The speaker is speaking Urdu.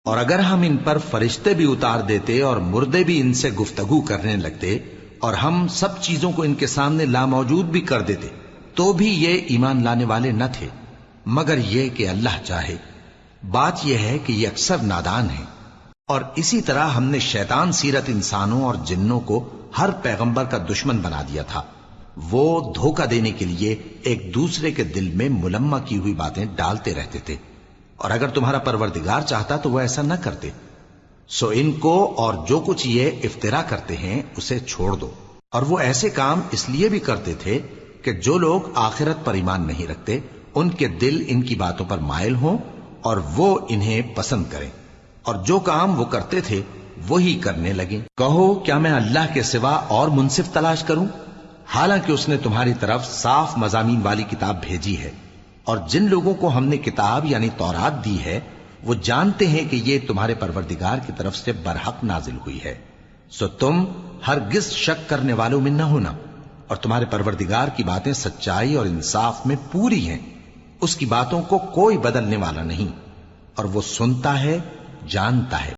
اور اگر ہم ان پر فرشتے بھی اتار دیتے اور مردے بھی ان سے گفتگو کرنے لگتے اور ہم سب چیزوں کو ان کے سامنے لاموجود بھی کر دیتے تو بھی یہ ایمان لانے والے نہ تھے، مگر یہ کہ اللہ چاہے۔ بات یہ ہے کہ یہ اکثر نادان ہیں۔ اور اسی طرح ہم نے شیطان سیرت انسانوں اور جنوں کو ہر پیغمبر کا دشمن بنا دیا تھا۔ وہ دھوکہ دینے کے لیے ایک دوسرے کے دل میں ملمہ کی ہوئی باتیں ڈالتے رہتے تھے، اور اگر تمہارا پروردگار چاہتا تو وہ ایسا نہ کرتے۔ سو ان کو اور جو کچھ یہ افطرا کرتے ہیں اسے چھوڑ دو۔ اور وہ ایسے کام اس لیے بھی کرتے تھے کہ جو لوگ آخرت پر ایمان نہیں رکھتے ان کے دل ان کی باتوں پر مائل ہوں اور وہ انہیں پسند کریں، اور جو کام وہ کرتے تھے وہی کرنے لگیں۔ کہو کیا میں اللہ کے سوا اور منصف تلاش کروں، حالانکہ اس نے تمہاری طرف صاف مضامین والی کتاب بھیجی ہے، اور جن لوگوں کو ہم نے کتاب یعنی تورات دی ہے وہ جانتے ہیں کہ یہ تمہارے پروردگار کی طرف سے برحق نازل ہوئی ہے۔ سو تم ہرگز شک کرنے والوں میں نہ ہونا، اور تمہارے پروردگار کی باتیں سچائی اور انصاف میں پوری ہیں، اس کی باتوں کو کوئی بدلنے والا نہیں، اور وہ سنتا ہے، جانتا ہے۔